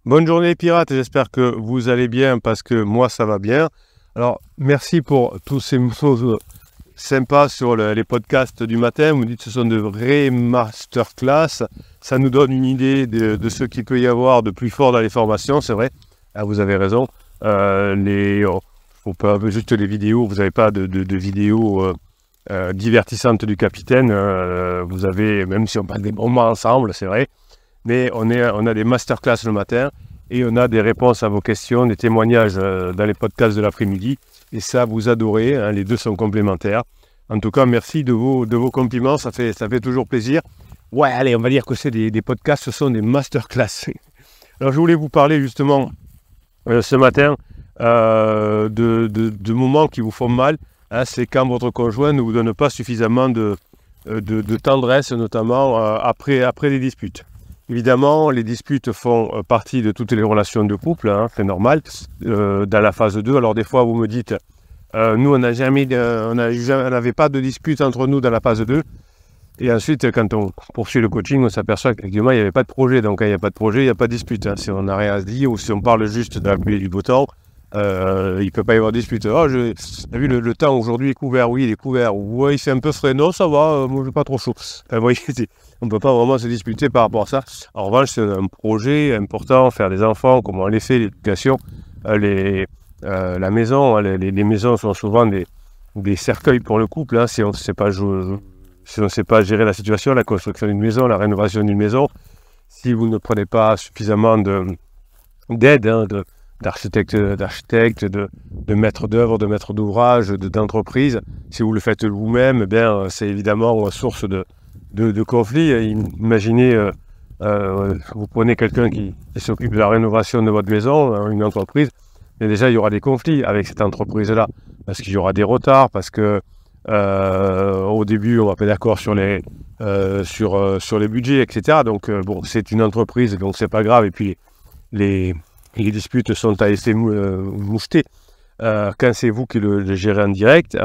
Bonne journée les pirates, j'espère que vous allez bien parce que moi ça va bien. Alors merci pour tous ces mots sympas sur les podcasts du matin. Vous me dites que ce sont de vraies masterclass. Ça nous donne une idée de ce qu'il peut y avoir de plus fort dans les formations, c'est vrai. Ah, vous avez raison. Faut pas juste les vidéos, vous n'avez pas de vidéos divertissantes du capitaine. Vous avez, même si on passe des moments ensemble, c'est vrai. Mais on a des masterclass le matin et on a des réponses à vos questions, des témoignages dans les podcasts de l'après-midi. Et ça, vous adorez, hein, les deux sont complémentaires. En tout cas, merci de vos compliments, ça fait toujours plaisir. Ouais, allez, on va dire que c'est des podcasts, ce sont des masterclass. Alors, je voulais vous parler justement ce matin de moments qui vous font mal. Hein, c'est quand votre conjoint ne vous donne pas suffisamment de tendresse, notamment après les disputes. Évidemment, les disputes font partie de toutes les relations de couple, hein, c'est normal, dans la phase 2. Alors des fois, vous me dites, nous, on n'avait pas de dispute entre nous dans la phase 2. Et ensuite, quand on poursuit le coaching, on s'aperçoit qu'effectivement, il n'y avait pas de projet. Donc, quand il n'y a pas de projet, il n'y a pas de dispute. Hein. Si on n'a rien à se dire ou si on parle juste de la pluie et du beau temps, il ne peut pas y avoir de dispute. Oh, j'ai vu le temps aujourd'hui est couvert. Oui, il est couvert. Ouais, il fait un peu frais. Non, ça va, moi, je n'ai pas trop chaud. Enfin, vous voyez, on ne peut pas vraiment se disputer par rapport à ça. En revanche, c'est un projet important, faire des enfants, comment on les fait, l'éducation, la maison. Les maisons sont souvent des cercueils pour le couple. Hein, si on ne sait pas gérer la situation, la construction d'une maison, la rénovation d'une maison, si vous ne prenez pas suffisamment d'aide, hein, d'architectes, de maîtres d'œuvre, de maîtres d'ouvrage, d'entreprises, si vous le faites vous-même, c'est évidemment source de conflits. Imaginez, vous prenez quelqu'un qui s'occupe de la rénovation de votre maison, une entreprise, et déjà il y aura des conflits avec cette entreprise-là, parce qu'il y aura des retards, parce que au début on va pas d'accord sur les budgets, etc. Donc bon, c'est une entreprise, donc c'est pas grave, et puis les disputes sont à laisser moucheter. Quand c'est vous qui le gérez en direct,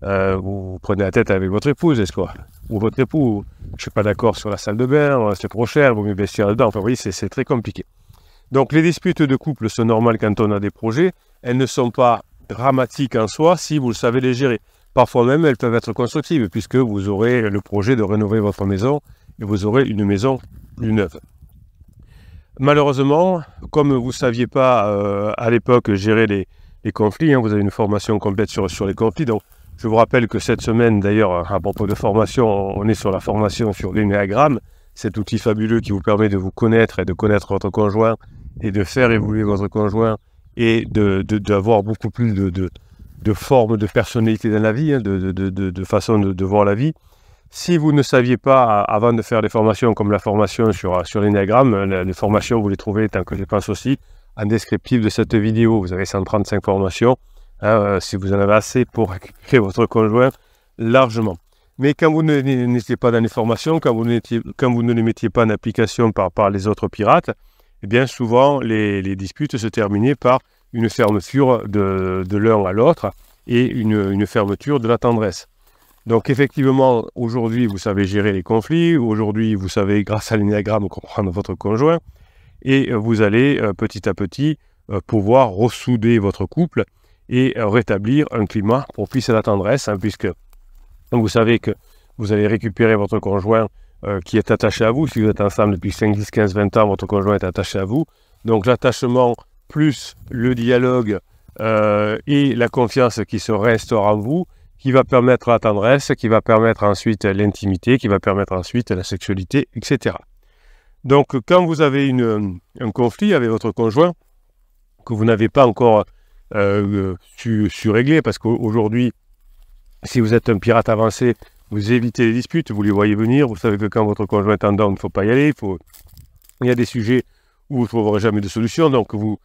vous prenez la tête avec votre épouse, est-ce quoi, ou votre époux, je ne suis pas d'accord sur la salle de bain, c'est trop cher, vous m'investir là-dedans. Enfin, vous voyez, c'est très compliqué. Donc, les disputes de couple sont normales quand on a des projets. Elles ne sont pas dramatiques en soi si vous le savez les gérer. Parfois même, elles peuvent être constructives, puisque vous aurez le projet de rénover votre maison et vous aurez une maison plus neuve. Malheureusement, comme vous ne saviez pas à l'époque gérer les conflits, hein, vous avez une formation complète sur les conflits. Donc, je vous rappelle que cette semaine, d'ailleurs, à propos de formation, on est sur la formation sur l'énéagramme, cet outil fabuleux qui vous permet de vous connaître et de connaître votre conjoint et de faire évoluer votre conjoint et d'avoir beaucoup plus de formes de personnalité dans la vie, hein, de façon de voir la vie. Si vous ne saviez pas, avant de faire des formations comme la formation sur l'énéagramme, les formations, vous les trouvez, tant que je pense aussi, en descriptif de cette vidéo. Vous avez 135 formations, hein, si vous en avez assez pour récupérer votre conjoint largement. Mais quand vous n'étiez pas dans les formations, quand vous ne les mettiez pas en application par les autres pirates, eh bien souvent les disputes se terminaient par une fermeture de l'un à l'autre et une fermeture de la tendresse. Donc effectivement, aujourd'hui, vous savez gérer les conflits. Aujourd'hui, vous savez, grâce à l'énéagramme, comprendre votre conjoint. Et vous allez petit à petit pouvoir ressouder votre couple et rétablir un climat propice à la tendresse, hein, puisque vous savez que vous allez récupérer votre conjoint qui est attaché à vous. Si vous êtes ensemble depuis 5, 10, 15, 20 ans, votre conjoint est attaché à vous. Donc l'attachement plus le dialogue et la confiance qui se restaure en vous, qui va permettre la tendresse, qui va permettre ensuite l'intimité, qui va permettre ensuite la sexualité, etc. Donc, quand vous avez un conflit avec votre conjoint, que vous n'avez pas encore su régler, parce qu'aujourd'hui, si vous êtes un pirate avancé, vous évitez les disputes, vous les voyez venir, vous savez que quand votre conjoint est en dents, il ne faut pas y aller, il y a des sujets où vous ne trouverez jamais de solution, donc vous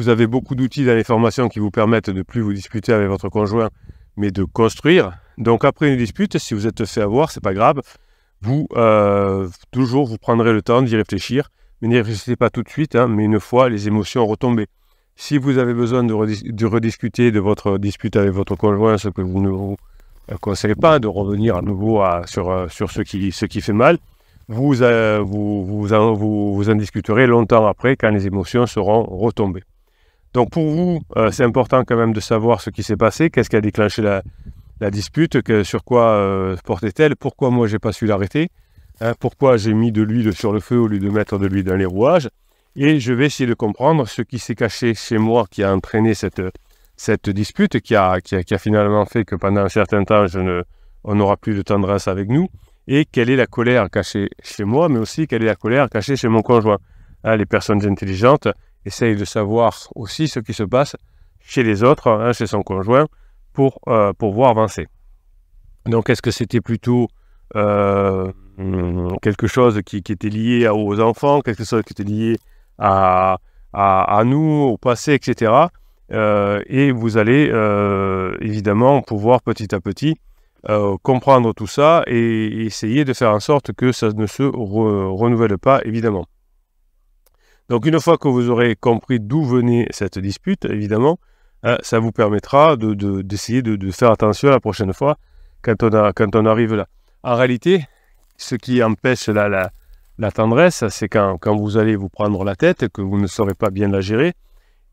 avez beaucoup d'outils dans les formations qui vous permettent de ne plus vous disputer avec votre conjoint, mais de construire. Donc après une dispute, si vous êtes fait avoir, c'est pas grave, toujours vous prendrez le temps d'y réfléchir, mais n'y réfléchissez pas tout de suite, hein, mais une fois les émotions retombées. Si vous avez besoin de rediscuter de votre dispute avec votre conjoint, ce que vous ne vous conseillez pas, de revenir à nouveau sur ce qui fait mal, vous en discuterez longtemps après quand les émotions seront retombées. Donc pour vous, c'est important quand même de savoir ce qui s'est passé, qu'est-ce qui a déclenché la dispute, sur quoi portait-elle, pourquoi moi j'ai pas su l'arrêter, hein, pourquoi j'ai mis de l'huile sur le feu au lieu de mettre de l'huile dans les rouages, et je vais essayer de comprendre ce qui s'est caché chez moi qui a entraîné cette dispute, qui a finalement fait que pendant un certain temps, on n'aura plus de tendresse avec nous, et quelle est la colère cachée chez moi, mais aussi quelle est la colère cachée chez mon conjoint. Hein, les personnes intelligentes essayent de savoir aussi ce qui se passe chez les autres, hein, chez son conjoint, pour pouvoir avancer. Donc, est-ce que c'était plutôt quelque chose qui était lié aux enfants, quelque chose qui était lié à nous, au passé, etc. Et vous allez évidemment pouvoir petit à petit comprendre tout ça et essayer de faire en sorte que ça ne se renouvelle pas, évidemment. Donc, une fois que vous aurez compris d'où venait cette dispute, évidemment, ça vous permettra d'essayer de faire attention la prochaine fois quand on arrive là. En réalité, ce qui empêche la tendresse, c'est quand vous allez vous prendre la tête, que vous ne saurez pas bien la gérer.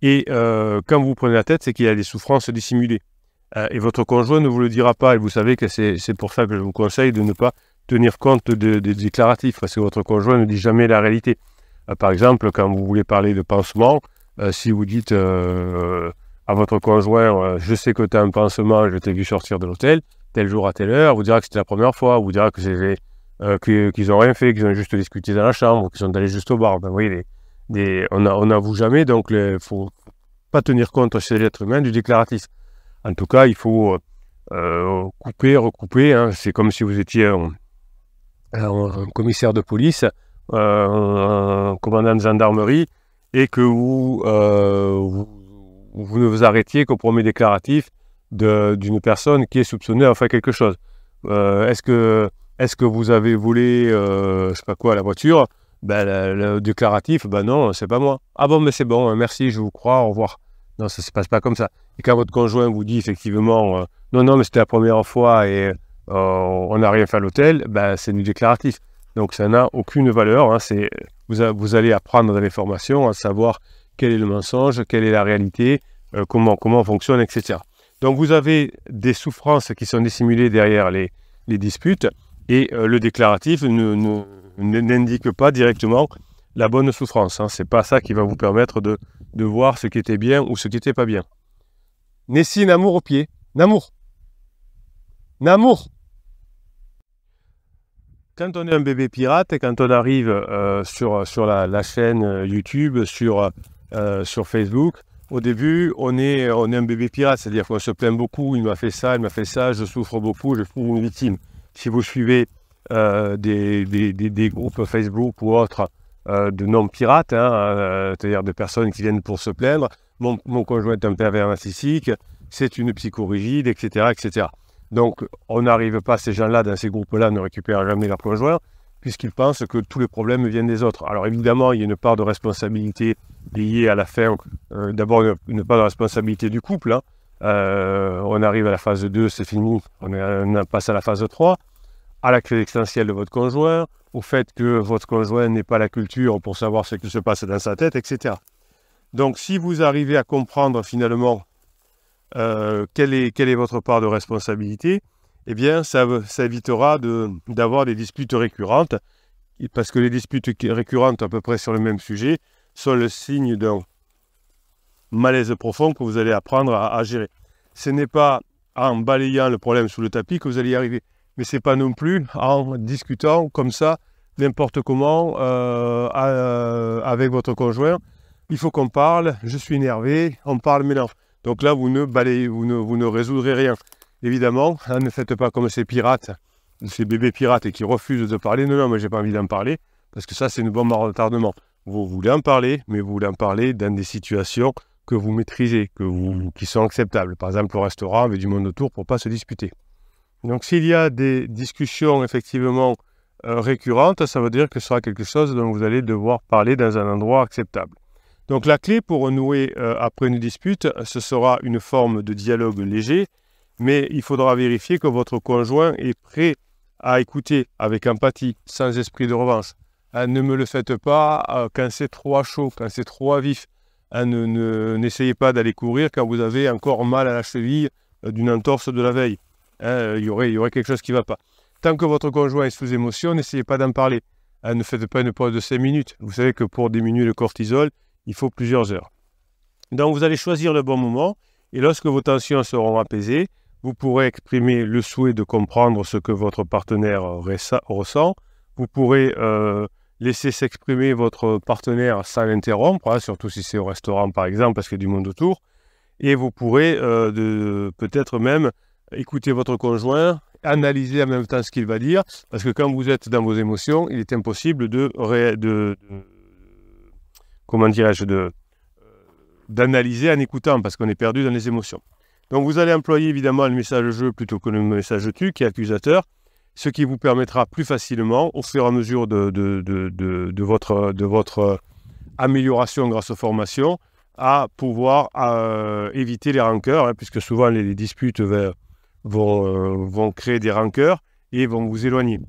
Et quand vous prenez la tête, c'est qu'il y a des souffrances dissimulées. Et votre conjoint ne vous le dira pas. Et vous savez que c'est pour ça que je vous conseille de ne pas tenir compte des déclaratifs, parce que votre conjoint ne dit jamais la réalité. Par exemple, quand vous voulez parler de pansement, si vous dites à votre conjoint, je sais que tu as un pansement, je t'ai vu sortir de l'hôtel, tel jour à telle heure, vous dira que c'était la première fois, vous dira que qu'ils n'ont rien fait, qu'ils ont juste discuté dans la chambre, qu'ils sont allés juste au bar. Ben, vous voyez, on n'avoue jamais, donc il ne faut pas tenir compte chez l'être humain du déclaratif. En tout cas, il faut couper, recouper. Hein. C'est comme si vous étiez un commissaire de police, un commandant de gendarmerie, et que vous ne vous arrêtiez qu'au premier déclaratif d'une personne qui est soupçonnée d'avoir fait quelque chose. Est-ce que vous avez volé, je sais pas quoi, la voiture? Ben, le déclaratif, ben non, c'est pas moi. Ah bon, mais c'est bon, merci, je vous crois, au revoir. Non, ça se passe pas comme ça. Et quand votre conjoint vous dit effectivement, non, mais c'était la première fois et on n'a rien fait à l'hôtel, ben c'est du déclaratif. Donc ça n'a aucune valeur. Hein, vous allez apprendre dans les formations à savoir quel est le mensonge, quelle est la réalité, comment on fonctionne, etc. Donc vous avez des souffrances qui sont dissimulées derrière les disputes et le déclaratif n'indique pas directement la bonne souffrance. Hein. Ce n'est pas ça qui va vous permettre de voir ce qui était bien ou ce qui n'était pas bien. Nessie, Namour au pied. Namour. Quand on est un bébé pirate et quand on arrive sur la chaîne YouTube, sur Facebook, au début, on est un bébé pirate, c'est-à-dire qu'on se plaint beaucoup, il m'a fait ça, je souffre beaucoup, je trouve une victime. Si vous suivez des groupes Facebook ou autres de non-pirates, hein, c'est-à-dire de personnes qui viennent pour se plaindre, mon conjoint est un pervers narcissique, c'est une psychorigide, etc., etc. Donc, on n'arrive pas, ces gens-là, dans ces groupes-là, ne récupèrent jamais leur conjoint, puisqu'ils pensent que tous les problèmes viennent des autres. Alors évidemment, il y a une part de responsabilité liée à la fin, d'abord une part de responsabilité du couple. Hein. On arrive à la phase 2, c'est fini, on passe à la phase 3, à la crise existentielle de votre conjoint, au fait que votre conjoint n'ait pas la culture pour savoir ce qui se passe dans sa tête, etc. Donc si vous arrivez à comprendre finalement quelle est votre part de responsabilité, eh bien, ça évitera d'avoir des disputes récurrentes, parce que les disputes récurrentes à peu près sur le même sujet sont le signe d'un malaise profond que vous allez apprendre à gérer. Ce n'est pas en balayant le problème sous le tapis que vous allez y arriver, mais ce n'est pas non plus en discutant comme ça, n'importe comment, avec votre conjoint. Il faut qu'on parle, je suis énervé, on parle maintenant. Donc là, vous ne résoudrez rien. Évidemment, hein, ne faites pas comme ces pirates, ces bébés pirates qui refusent de parler. Non, moi, j'ai pas envie d'en parler, parce que ça, c'est une bombe à retardement. Vous voulez en parler, mais vous voulez en parler dans des situations que vous maîtrisez, qui sont acceptables. Par exemple, au restaurant, avec du monde autour, pour ne pas se disputer. Donc, s'il y a des discussions, effectivement, récurrentes, ça veut dire que ce sera quelque chose dont vous allez devoir parler dans un endroit acceptable. Donc, la clé pour renouer après une dispute, ce sera une forme de dialogue léger, mais il faudra vérifier que votre conjoint est prêt à écouter avec empathie, sans esprit de revanche. Ne me le faites pas quand c'est trop à chaud, quand c'est trop à vif. N'essayez pas d'aller courir quand vous avez encore mal à la cheville d'une entorse de la veille. Il y aurait quelque chose qui ne va pas. Tant que votre conjoint est sous émotion, n'essayez pas d'en parler. Ne faites pas une pause de 5 minutes. Vous savez que pour diminuer le cortisol, il faut plusieurs heures. Donc vous allez choisir le bon moment et lorsque vos tensions seront apaisées, vous pourrez exprimer le souhait de comprendre ce que votre partenaire ressent. Vous pourrez laisser s'exprimer votre partenaire sans l'interrompre, surtout si c'est au restaurant par exemple, parce qu'il y a du monde autour. Et vous pourrez peut-être même écouter votre conjoint, analyser en même temps ce qu'il va dire, parce que quand vous êtes dans vos émotions, il est impossible d'analyser en écoutant, parce qu'on est perdu dans les émotions. Donc vous allez employer évidemment le message je plutôt que le message tu, qui est accusateur, ce qui vous permettra plus facilement, au fur et à mesure de votre amélioration grâce aux formations, à pouvoir éviter les rancœurs, puisque souvent les disputes vont créer des rancœurs et vont vous éloigner.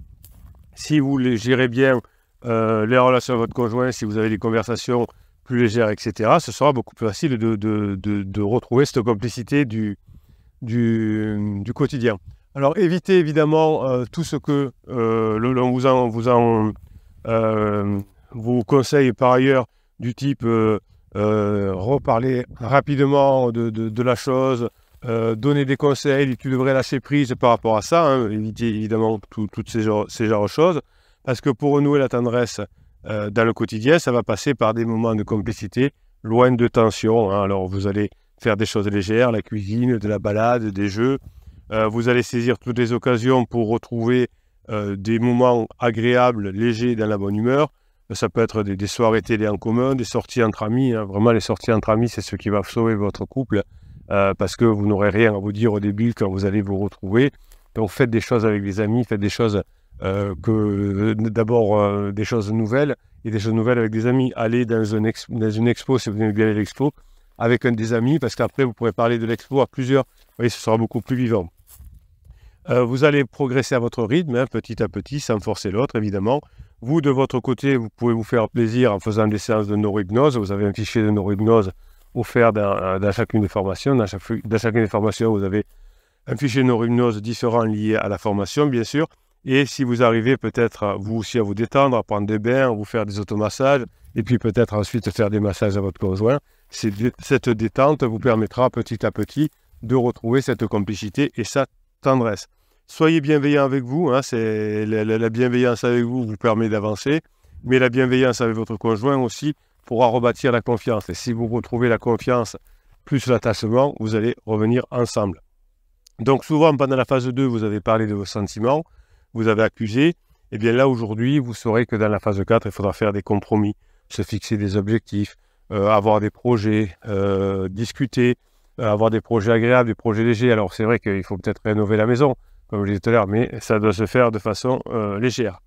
Si vous gérez bien les relations avec votre conjoint, si vous avez des conversations plus légères, etc., ce sera beaucoup plus facile de retrouver cette complicité du quotidien. Alors évitez évidemment tout ce que l'on vous conseille par ailleurs, du type reparler rapidement de la chose, donner des conseils, tu devrais lâcher prise par rapport à ça, évitez évidemment toutes ces genres de choses, parce que pour renouer la tendresse dans le quotidien, ça va passer par des moments de complicité, loin de tension. Alors vous allez faire des choses légères, la cuisine, de la balade, des jeux. Vous allez saisir toutes les occasions pour retrouver des moments agréables, légers, dans la bonne humeur. Ça peut être des soirées télé en commun, des sorties entre amis. Vraiment, les sorties entre amis, c'est ce qui va sauver votre couple parce que vous n'aurez rien à vous dire au début quand vous allez vous retrouver. Donc faites des choses avec des amis, faites des choses d'abord des choses nouvelles et des choses nouvelles avec des amis. Allez dans une expo, si vous aimez bien l'expo, avec un des amis, parce qu'après vous pourrez parler de l'expo à plusieurs. Vous voyez, ce sera beaucoup plus vivant. Vous allez progresser à votre rythme, petit à petit, sans forcer l'autre, évidemment. Vous, de votre côté, vous pouvez vous faire plaisir en faisant des séances de neurohypnose. Vous avez un fichier de neurohypnose offert dans chacune des formations. Dans chacune des formations, vous avez un fichier de neurohypnose différent lié à la formation, bien sûr. Et si vous arrivez peut-être, vous aussi, à vous détendre, à prendre des bains, à vous faire des automassages, et puis peut-être ensuite faire des massages à votre conjoint, cette détente vous permettra petit à petit de retrouver cette complicité et sa tendresse. Soyez bienveillant avec vous, la bienveillance avec vous vous permet d'avancer, mais la bienveillance avec votre conjoint aussi pourra rebâtir la confiance. Et si vous retrouvez la confiance plus l'attachement, vous allez revenir ensemble. Donc souvent, pendant la phase 2, vous avez parlé de vos sentiments, vous avez accusé, et bien là aujourd'hui, vous saurez que dans la phase 4, il faudra faire des compromis, se fixer des objectifs, avoir des projets, discuter, avoir des projets agréables, des projets légers. Alors c'est vrai qu'il faut peut-être rénover la maison, comme je disais tout à l'heure, mais ça doit se faire de façon légère.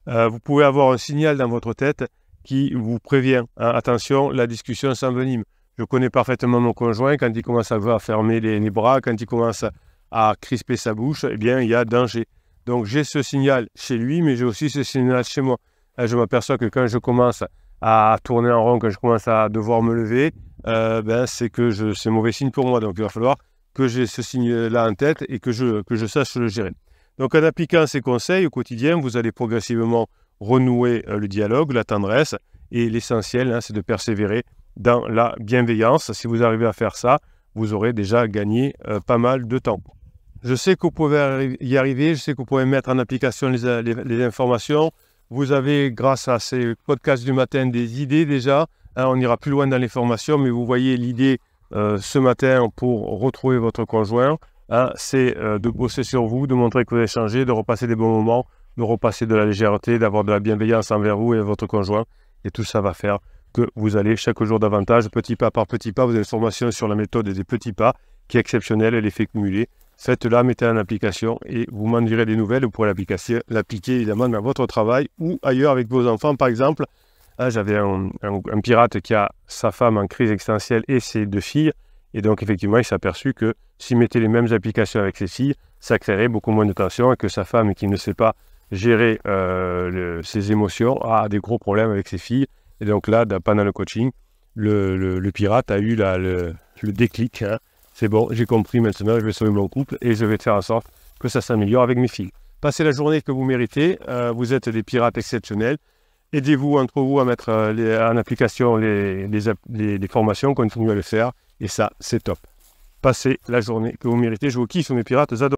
Vous pouvez avoir un signal dans votre tête qui vous prévient. Attention, la discussion s'envenime. Je connais parfaitement mon conjoint, quand il commence à fermer les bras, quand il commence à crisper sa bouche, eh bien, il y a danger. Donc, j'ai ce signal chez lui, mais j'ai aussi ce signal chez moi. Je m'aperçois que quand je commence à tourner en rond, quand je commence à devoir me lever, c'est mauvais signe pour moi. Donc, il va falloir que j'ai ce signe-là en tête et que je sache le gérer. Donc, en appliquant ces conseils au quotidien, vous allez progressivement renouer le dialogue, la tendresse, et l'essentiel, c'est de persévérer dans la bienveillance. Si vous arrivez à faire ça, vous aurez déjà gagné pas mal de temps. Je sais que vous pouvez y arriver, je sais que vous pouvez mettre en application les informations. Vous avez, grâce à ces podcasts du matin, des idées déjà. On ira plus loin dans les formations, mais vous voyez l'idée ce matin pour retrouver votre conjoint. C'est de bosser sur vous, de montrer que vous avez changé, de repasser des bons moments, de repasser de la légèreté, d'avoir de la bienveillance envers vous et votre conjoint. Et tout ça va faire que vous allez chaque jour davantage, petit pas par petit pas. Vous avez une formation sur la méthode des petits pas qui est exceptionnelle, l'effet cumulé. Faites-la, mettez-la en application et vous m'en direz des nouvelles. Vous pourrez l'appliquer évidemment dans votre travail ou ailleurs avec vos enfants. Par exemple, j'avais un pirate qui a sa femme en crise existentielle et ses 2 filles. Et donc effectivement, il s'est aperçu que s'il mettait les mêmes applications avec ses filles, ça créerait beaucoup moins de tension et que sa femme qui ne sait pas gérer ses émotions a des gros problèmes avec ses filles. Et donc là, pendant le coaching, le pirate a eu le déclic. Hein. C'est bon, j'ai compris maintenant, je vais sauver mon couple et je vais faire en sorte que ça s'améliore avec mes filles. Passez la journée que vous méritez, vous êtes des pirates exceptionnels. Aidez-vous entre vous à mettre en application les formations, continuez à le faire et ça, c'est top. Passez la journée que vous méritez. Je vous kiffe, mes pirates, j'adore.